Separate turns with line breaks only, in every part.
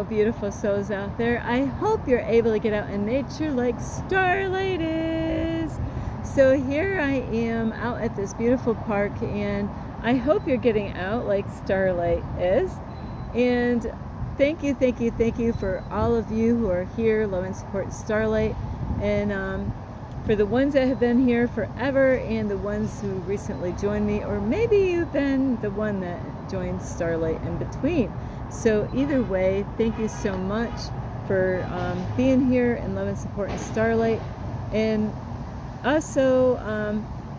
beautiful souls out there. I hope you're able to get out in nature like Starlight is. So here I am out at this beautiful park, and I hope you're getting out like Starlight is. And thank you for all of you who are here, love and support Starlight. And for the ones that have been here forever and the ones who recently joined me, or maybe you've been the one that joined Starlight in between. So either way, thank you so much for being here and love and supporting Starlight. And also,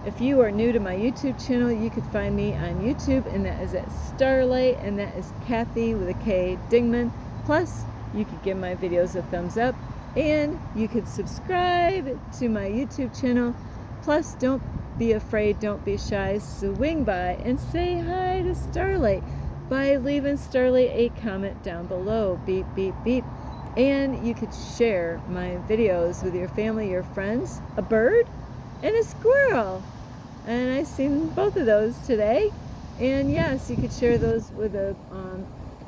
if you are new to my YouTube channel, you could find me on YouTube, and that is at Starlight, and that is Kathy with a K Dingman. Plus, you could give my videos a thumbs up, and you could subscribe to my YouTube channel. Plus, don't be afraid, don't be shy, swing by and say hi to Starlight by leaving Starlight a comment down below. Beep, beep, beep. And you could share my videos with your family, your friends, a bird and a squirrel. And I've seen both of those today. And yes, you could share those with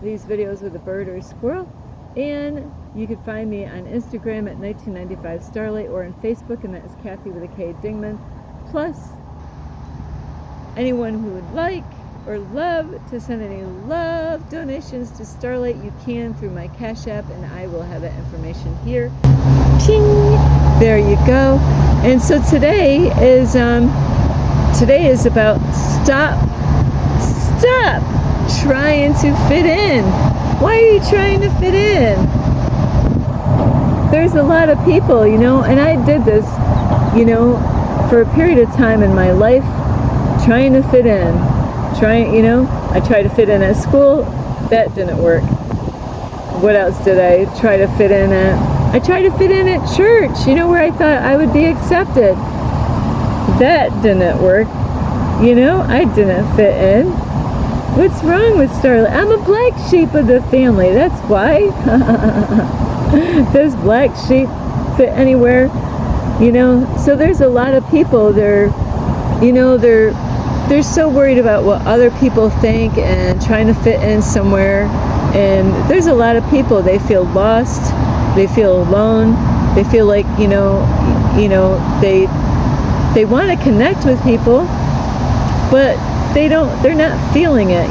these videos with a bird or a squirrel. And you could find me on Instagram at 1995 Starlight, or on Facebook, and that is Kathy with a K Dingman. Plus, anyone who would like or love to send any love donations to Starlight, you can through my Cash App, and I will have that information here. Ching! There you go. And so today is about stop trying to fit in. Why are you trying to fit in? There's a lot of people, and I did this, for a period of time in my life, trying to fit in. I tried to fit in at school. That didn't work. What else did I try to fit in at? I tried to fit in at church, where I thought I would be accepted. That didn't work. I didn't fit in. What's wrong with Starlight? I'm a black sheep of the family. That's why. Does black sheep fit anywhere? So there's a lot of people. They're so worried about what other people think and trying to fit in somewhere. And there's a lot of people, they feel lost, they feel alone, they feel like, they want to connect with people, but they're not feeling it,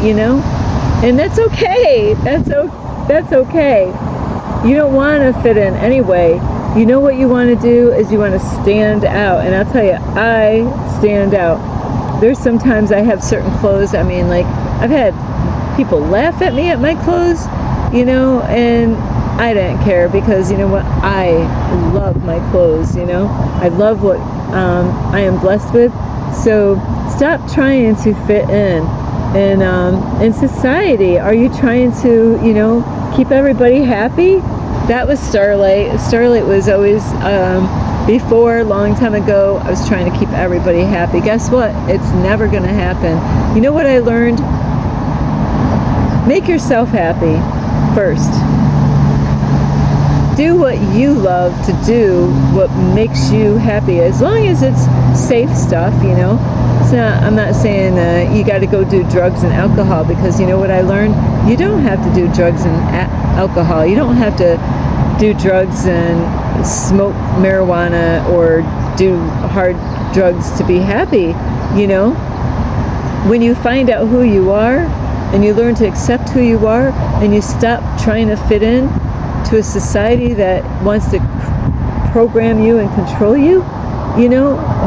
and that's okay. That's okay. You don't want to fit in anyway. What you want to do is you want to stand out. And I'll tell you, I stand out. There's sometimes I have certain clothes. I mean, like, I've had people laugh at me at my clothes, and I didn't care, because I love my clothes, I love what I am blessed with. So stop trying to fit in. And in society, are you trying to, keep everybody happy? That was Starlight. Starlight was always, before, a long time ago, I was trying to keep everybody happy. Guess what? It's never going to happen. You know what I learned? Make yourself happy first. Do what you love to do, what makes you happy, as long as it's safe stuff, It's not, I'm not saying you got to go do drugs and alcohol, because you know what I learned? You don't have to do drugs and alcohol. You don't have to do drugs and smoke marijuana or do hard drugs to be happy, When you find out who you are and you learn to accept who you are, and you stop trying to fit in to a society that wants to program you and control you,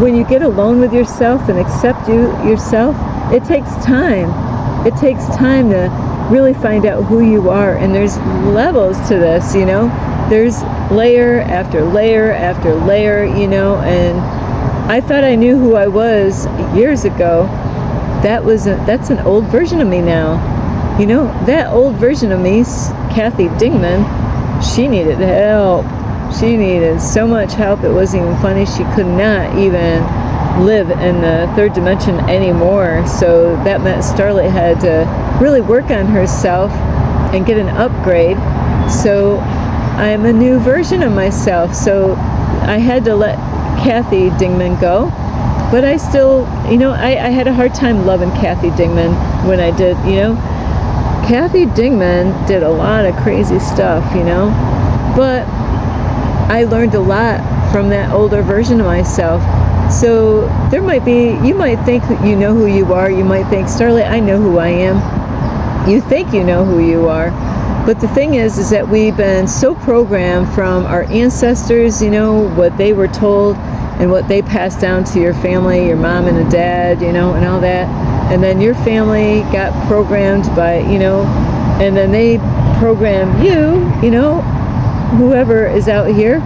when you get alone with yourself and accept yourself, it takes time. It takes time to really find out who you are. And there's levels to this, There's layer after layer after layer, and I thought I knew who I was years ago. That's an old version of me now. That old version of me, Kathy Dingman, she needed help. She needed so much help, it wasn't even funny. She could not even live in the third dimension anymore. So that meant Starlight had to really work on herself and get an upgrade. So I'm a new version of myself. So I had to let Kathy Dingman go. But I still, I had a hard time loving Kathy Dingman when I did, Kathy Dingman did a lot of crazy stuff, you know, but I learned a lot from that older version of myself. So there might be, you might think you know who you are. You might think, Starlight, I know who I am. You think you know who you are. But the thing is that we've been so programmed from our ancestors, you know, what they were told and what they passed down to your family, your mom and a dad, you know, and all that. And then your family got programmed by, you know, and then they program you, you know, whoever is out here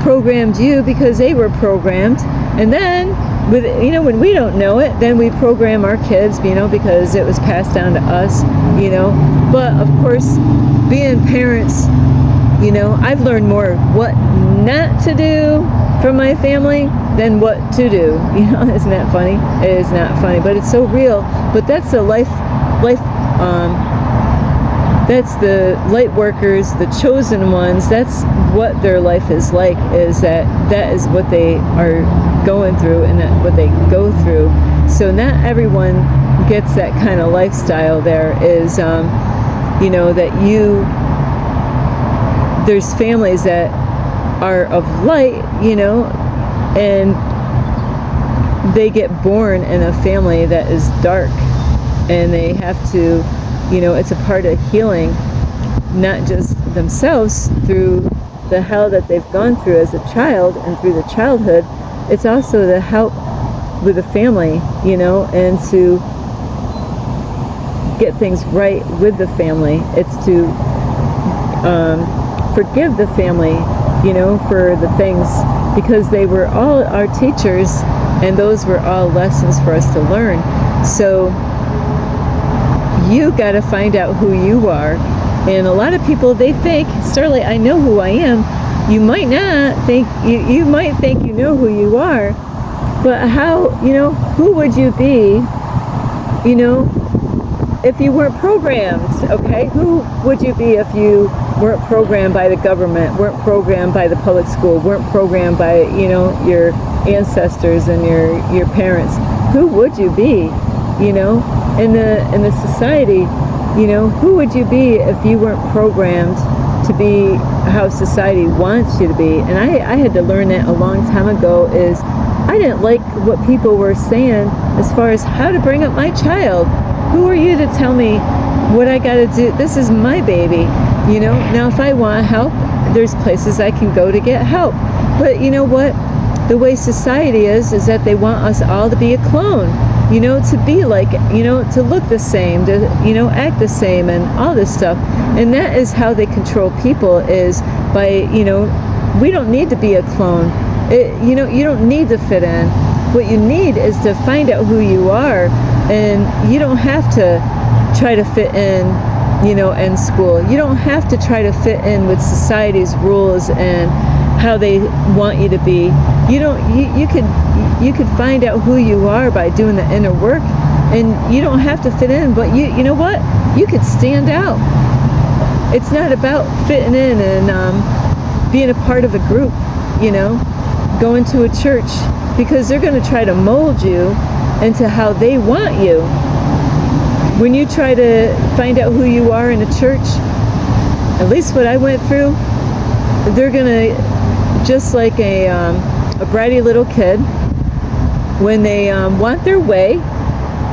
programmed you because they were programmed. And then, with, you know, when we don't know it, then we program our kids, you know, because it was passed down to us, you know. But of course, being parents, you know, I've learned more what not to do from my family than what to do. You know, isn't that funny? It is not funny, but it's so real. But that's the that's the light workers, the chosen ones. That's what their life is like, is that is what they are going through and that what they go through. So not everyone gets that kind of lifestyle. There is, you know, that there's families that are of light, you know, and they get born in a family that is dark, and they have to, you know, it's a part of healing, not just themselves through the hell that they've gone through as a child and through the childhood. It's also to help with the family, you know, and to get things right with the family. It's to forgive the family, you know, for the things, because they were all our teachers, and those were all lessons for us to learn. So you got to find out who you are. And a lot of people, they think, Starlight, I know who I am. You might not think, you might think you know who you are, but how, you know, who would you be, you know, if you weren't programmed? Okay, who would you be if you weren't programmed by the government, weren't programmed by the public school, weren't programmed by, you know, your ancestors and your parents? Who would you be, you know, in the society? You know, who would you be if you weren't programmed to be how society wants you to be? And I had to learn that a long time ago. Is I didn't like what people were saying as far as how to bring up my child. Who are you to tell me what I got to do? This is my baby, you know. Now, if I want help, there's places I can go to get help. But you know what? The way society is that they want us all to be a clone, you know, to be like, you know, to look the same, to, you know, act the same and all this stuff. And that is how they control people, is by, you know, we don't need to be a clone. You know, you don't need to fit in. What you need is to find out who you are, and you don't have to try to fit in, you know, in school. You don't have to try to fit in with society's rules and how they want you to be. You don't. You could find out who you are by doing the inner work, and you don't have to fit in. But you know what? You could stand out. It's not about fitting in and being a part of a group. You know, going to a church, because they're going to try to mold you into how they want you. When you try to find out who you are in a church, at least what I went through, they're going to, just like a bratty little kid, when they want their way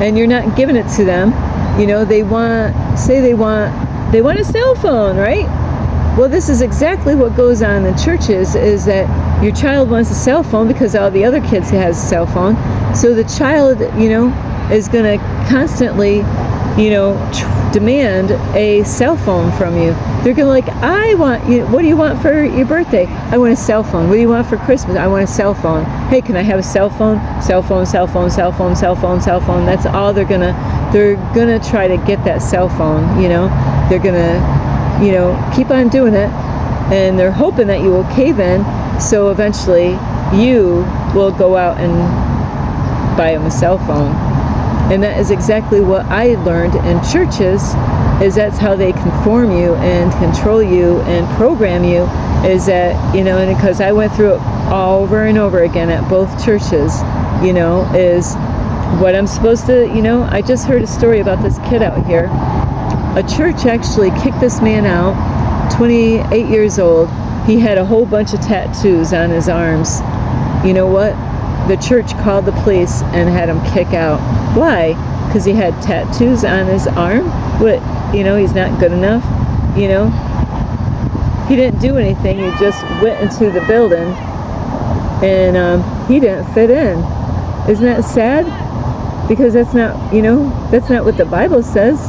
and you're not giving it to them, you know, they want a cell phone, right? Well, this is exactly what goes on in churches, is that your child wants a cell phone because all the other kids has a cell phone. So the child, you know, is going to constantly, you know, demand a cell phone from you. They're going to I want you. What do you want for your birthday? I want a cell phone. What do you want for Christmas? I want a cell phone. Hey, can I have a cell phone? Cell phone, cell phone, cell phone, cell phone, cell phone. That's all they're gonna try to get, that cell phone. You know, they're gonna, you know, keep on doing it, and they're hoping that you will cave in. So eventually, you will go out and buy them a cell phone. And that is exactly what I learned in churches, is that's how they conform you and control you and program you, is that, you know, and because I went through it over and over again at both churches, you know, is what I'm supposed to, you know, I just heard a story about this kid out here a church actually kicked this man out, 28 years old. He had a whole bunch of tattoos on his arms. You know what? The church called the police and had him kick out. Why? Because he had tattoos on his arm? What? You know, he's not good enough? You know? He didn't do anything. He just went into the building and he didn't fit in. Isn't that sad? Because that's not, you know, that's not what the Bible says.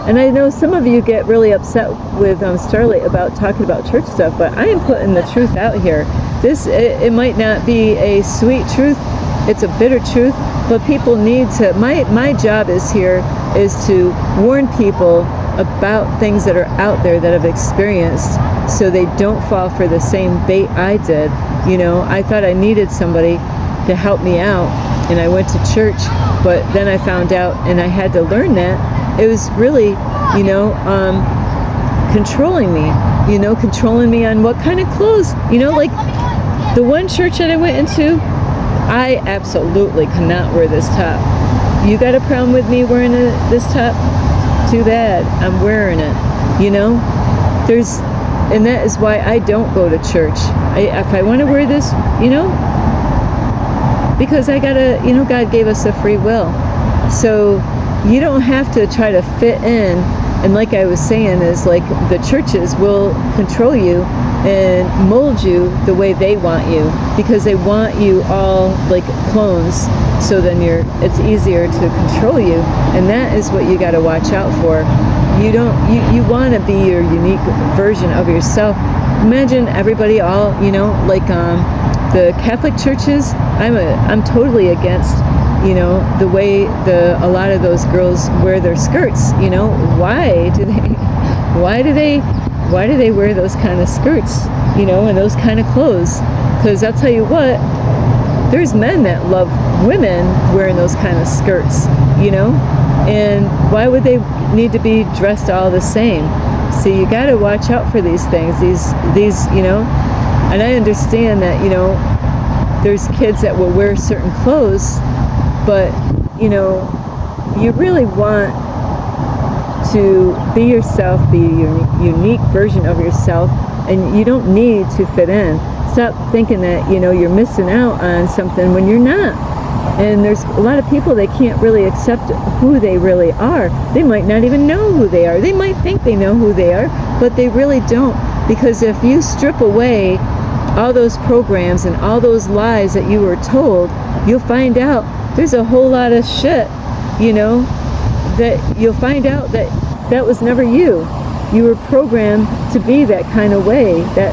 And I know some of you get really upset with Starlight about talking about church stuff, but I am putting the truth out here. It might not be a sweet truth, it's a bitter truth, but people need to, my job is to warn people about things that are out there that I've experienced, so they don't fall for the same bait I did. You know, I thought I needed somebody to help me out, and I went to church, but then I found out, and I had to learn that it was really, you know, controlling me on what kind of clothes, you know, like the one church that I went into, I absolutely cannot wear this top. You got a problem with me wearing this top? Too bad, I'm wearing it, you know. And that is why I don't go to church. If I want to wear this, you know, because I gotta, you know, God gave us a free will. So you don't have to try to fit in. And like I was saying, is like the churches will control you and mold you the way they want you, because they want you all like clones, so then it's easier to control you. And that is what you got to watch out for. You want to be your unique version of yourself. Imagine everybody all, you know, like the Catholic churches, I'm totally against, you know, the way a lot of those girls wear their skirts. You know, why do they wear those kind of skirts, you know, and those kind of clothes? Because I'll tell you what, there's men that love women wearing those kind of skirts, you know, and why would they need to be dressed all the same? So you got to watch out for these things, these, you know. And I understand that, you know, there's kids that will wear certain clothes, but, you know, you really want to be yourself, be your unique version of yourself, and you don't need to fit in. Stop thinking that, you know, you're missing out on something when you're not. And there's a lot of people that can't really accept who they really are. They might not even know who they are. They might think they know who they are, but they really don't. Because if you strip away all those programs and all those lies that you were told, you'll find out there's a whole lot of shit, you know, that you'll find out that was never you. You were programmed to be that kind of way, that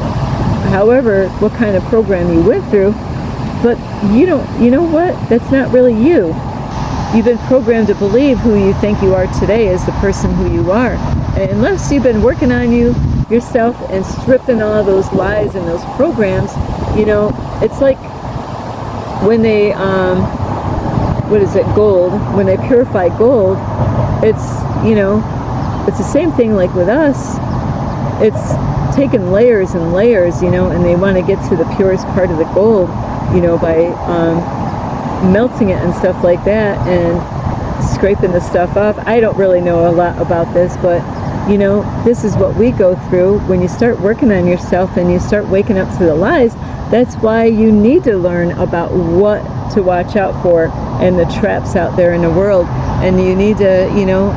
however, what kind of program you went through, but you know what? That's not really you. You've been programmed to believe who you think you are today is the person who you are. And unless you've been working on yourself and stripping all of those lies and those programs, you know, it's like when they, gold, when they purify gold, it's, you know, it's the same thing like with us. It's taken layers and layers, you know, and they want to get to the purest part of the gold, you know, by melting it and stuff like that and scraping the stuff off. I don't really know a lot about this, but, you know, this is what we go through. When you start working on yourself and you start waking up to the lies, that's why you need to learn about what to watch out for and the traps out there in the world. And you need to, you know,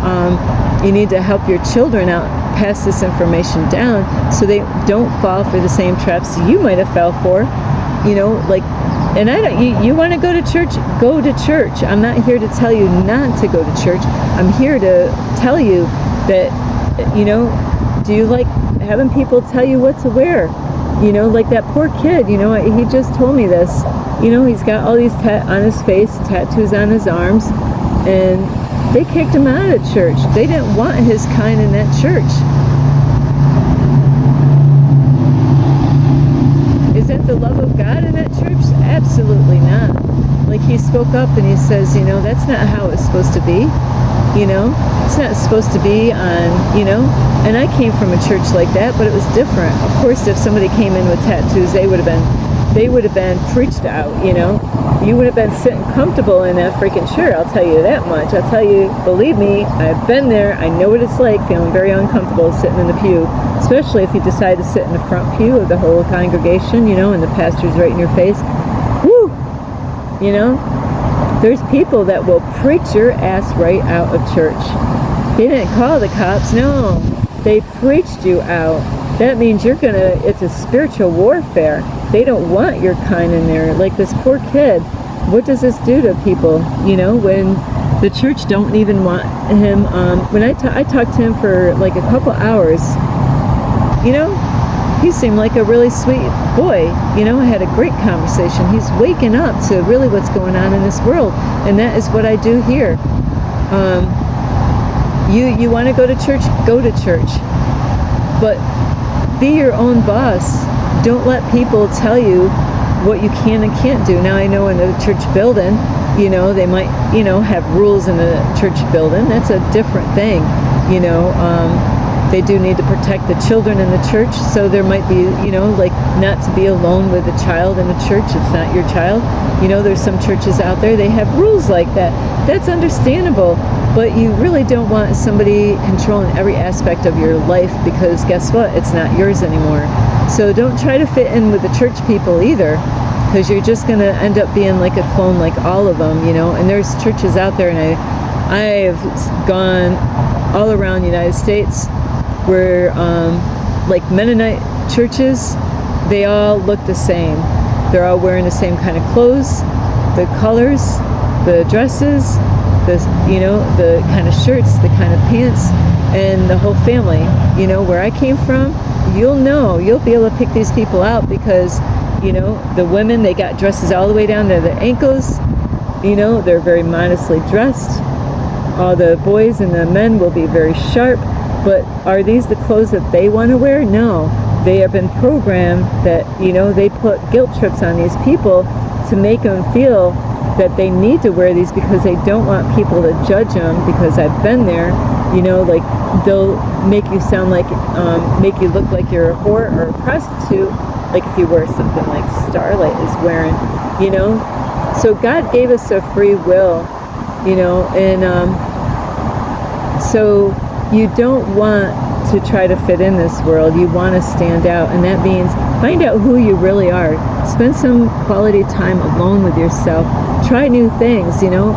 you need to help your children out, pass this information down so they don't fall for the same traps you might have fell for, you know, like. And you want to go to church, go to church. I'm not here to tell you not to go to church. I'm here to tell you that, you know, do you like having people tell you what to wear? You know, like that poor kid, you know, he just told me this. You know, he's got all these on his face, tattoos on his arms, and they kicked him out of church. They didn't want his kind in that church. Is that the love of God in that church? Absolutely not. Like, he spoke up and he says, you know, that's not how it's supposed to be. You know, it's not supposed to be on, you know. And I came from a church like that, but it was different. Of course, if somebody came in with tattoos, they would have been they would have been preached out, you know. You would have been sitting comfortable in that freaking chair, I'll tell you that much. I'll tell you, believe me, I've been there. I know what it's like, feeling very uncomfortable sitting in the pew, especially if you decide to sit in the front pew of the whole congregation, you know, and the pastor's right in your face. Woo! You know, there's people that will preach your ass right out of church. They didn't call the cops, no. They preached you out. That means it's a spiritual warfare. They don't want your kind in there. Like this poor kid, what does this do to people? You know, when the church don't even want him, when I talked to him for like a couple hours, you know, he seemed like a really sweet boy. You know, I had a great conversation. He's waking up to really what's going on in this world. And that is what I do here. You want to go to church? Go to church. But be your own boss. Don't let people tell you what you can and can't do. Now I know in a church building, you know, they might, you know, have rules in a church building. That's a different thing. You know, they do need to protect the children in the church. So there might be, you know, like not to be alone with a child in the church. It's not your child. You know, there's some churches out there, they have rules like that. That's understandable. But you really don't want somebody controlling every aspect of your life, because guess what? It's not yours anymore. So don't try to fit in with the church people either, because you're just going to end up being like a clone like all of them, you know. And there's churches out there, and I've gone all around the United States where like Mennonite churches, they all look the same. They're all wearing the same kind of clothes, the colors, the dresses, you know, the kind of shirts, the kind of pants, and the whole family. You know, where I came from, you'll be able to pick these people out, because, you know, the women, they got dresses all the way down to their ankles. You know, they're very modestly dressed. All the boys and the men will be very sharp. But are these the clothes that they want to wear? No. They have been programmed that, you know, they put guilt trips on these people to make them feel that they need to wear these, because they don't want people to judge them. Because I've been there, you know, like they'll make you sound like, make you look like you're a whore or a prostitute, like if you wear something like Starlight is wearing, you know. So God gave us a free will, you know, and so you don't want to try to fit in this world. You want to stand out, and that means find out who you really are. Spend some quality time alone with yourself. Try new things, you know.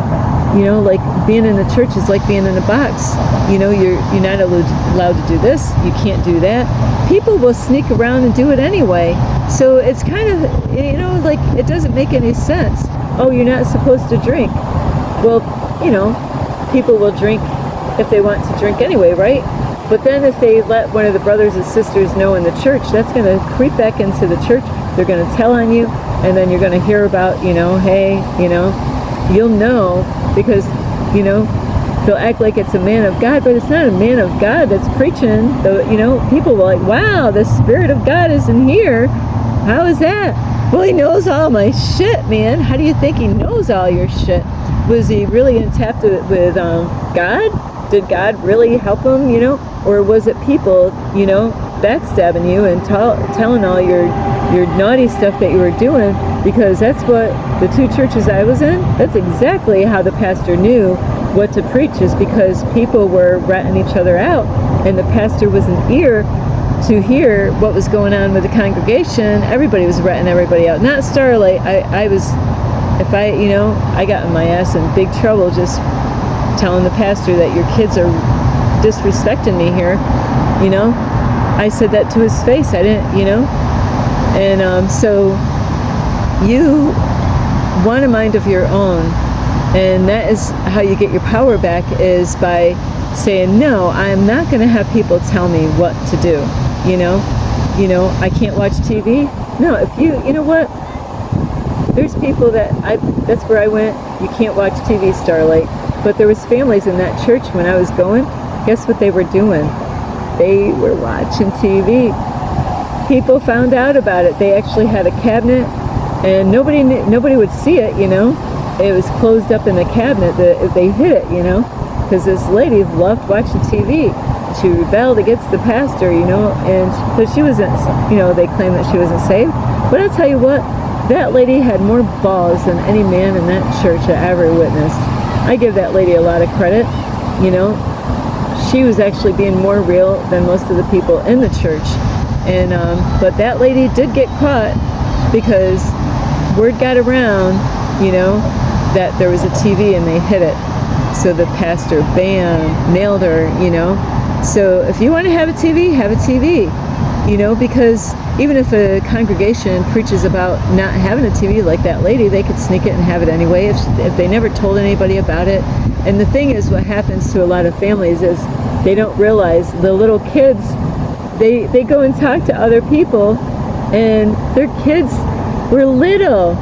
You know, like being in the church is like being in a box. You know, you're not allowed to do this. You can't do that. People will sneak around and do it anyway. So it's kind of, you know, like it doesn't make any sense. Oh, you're not supposed to drink. Well, you know, people will drink if they want to drink anyway, right? But then if they let one of the brothers and sisters know in the church, that's going to creep back into the church. They're going to tell on you, and then you're going to hear about, you know, hey, you know, you'll know, because, you know, they'll act like it's a man of God, but it's not a man of God that's preaching. You know, people will like, wow, the Spirit of God is in here. How is that? Well, he knows all my shit, man. How do you think he knows all your shit? Was he really intact with God? Did God really help him, you know? Or was it people, you know, backstabbing you and telling all your naughty stuff that you were doing? Because that's what the two churches I was in, that's exactly how the pastor knew what to preach, is because people were ratting each other out, and the pastor was an ear to hear what was going on with the congregation. Everybody was ratting everybody out. Not Starlight. I got in my ass in big trouble just telling the pastor that your kids are disrespecting me here, you know. I said that to his face. I didn't, you know. And so you want a mind of your own, and that is how you get your power back, is by saying, no, I'm not going to have people tell me what to do, you know. I can't watch TV. No, if you know what, there's people that's where I went, you can't watch TV, Starlight. But there was families in that church when I was going, guess what they were doing? They were watching TV. People found out about it. They actually had a cabinet, and nobody would see it, you know. It was closed up in the cabinet. They hid it, you know, because this lady loved watching TV. She rebelled against the pastor, you know, and because she wasn't, you know, they claimed that she wasn't saved. But I'll tell you what, that lady had more balls than any man in that church I ever witnessed. I give that lady a lot of credit. You know, she was actually being more real than most of the people in the church. And but that lady did get caught because word got around, you know, that there was a TV and they hid it. So the pastor, bam, nailed her, you know. So if you want to have a TV, have a TV, you know, because even if a congregation preaches about not having a TV like that lady, they could sneak it and have it anyway if they never told anybody about it. And the thing is, what happens to a lot of families is they don't realize the little kids, they go and talk to other people, and their kids were little.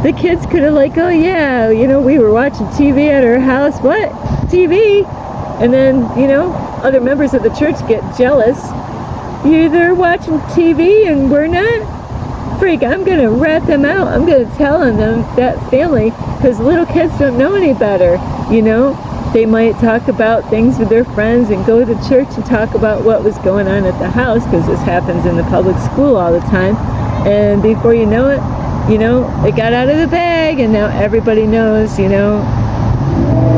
The kids could have like, oh yeah, you know, we were watching TV at our house. What? TV? And then, you know, other members of the church get jealous. They're watching TV and we're not? Freak, I'm going to rat them out. I'm going to tell them, that family, because little kids don't know any better, you know. They might talk about things with their friends and go to church and talk about what was going on at the house, because this happens in the public school all the time. And before you know it, you know, it got out of the bag, and now everybody knows, you know,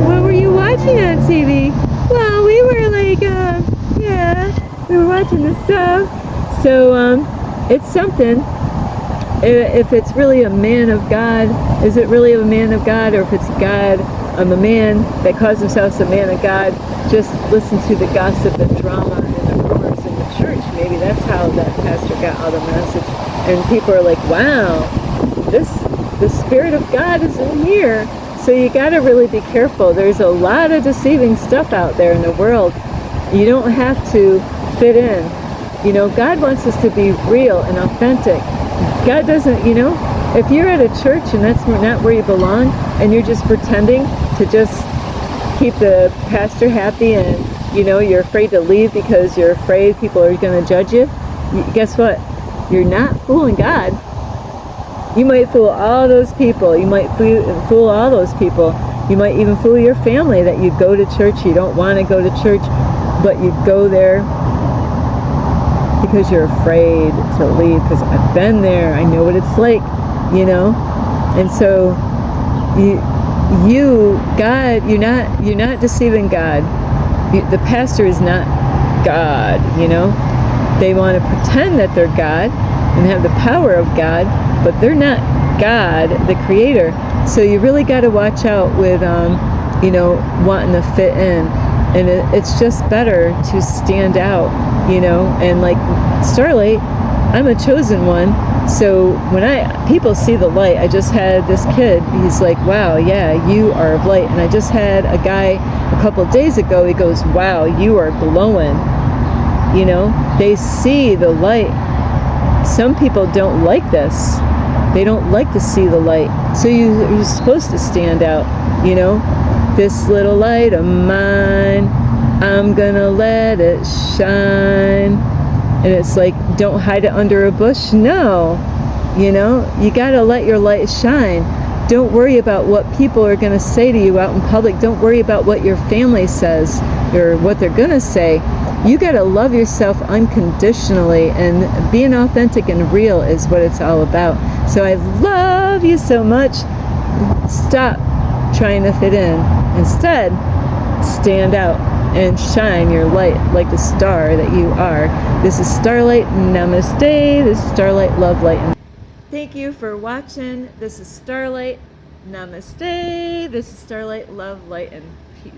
what were you watching on TV? Well, we were like, yeah, we were watching this stuff. So, it's something. If it's really a man of God, is it really a man of God? Or if it's God, a man that calls himself a man of God, just listen to the gossip and drama and the rumors in the church. Maybe that's how that pastor got all the message. And people are like, wow, the Spirit of God is in here. So you got to really be careful. There's a lot of deceiving stuff out there in the world. You don't have to fit in. You know, God wants us to be real and authentic. God doesn't, you know, if you're at a church and that's not where you belong, and you're just pretending to just keep the pastor happy, and, you know, you're afraid to leave because you're afraid people are going to judge you, guess what? You're not fooling God. You might fool all those people. You might fool all those people. You might even fool your family that you go to church. You don't want to go to church, but you go there because you're afraid to leave. Because I've been there. I know what it's like, you know. And so God, you're not deceiving God. The pastor is not God, you know. They want to pretend that they're God and have the power of God, but they're not God, the creator. So you really got to watch out with, you know, wanting to fit in. And it's just better to stand out, you know. And like Starlight, I'm a chosen one. So when people see the light, I just had this kid, he's like, wow, yeah, you are of light. And I just had a guy a couple of days ago, he goes, wow, you are glowing. You know, they see the light. Some people don't like this. They don't like to see the light. So you're supposed to stand out, you know. This little light of mine, I'm gonna let it shine. And it's like, don't hide it under a bush. No, you know, you gotta let your light shine. Don't worry about what people are gonna say to you out in public. Don't worry about what your family says or what they're gonna say. You gotta love yourself unconditionally, and being authentic and real is what it's all about. So I love you so much. Stop trying to fit in. Instead, stand out and shine your light like the star that you are. This is Starlight. Namaste. This is Starlight. Love, light, and thank you for watching. This is Starlight. Namaste. This is Starlight. Love, light, and peace.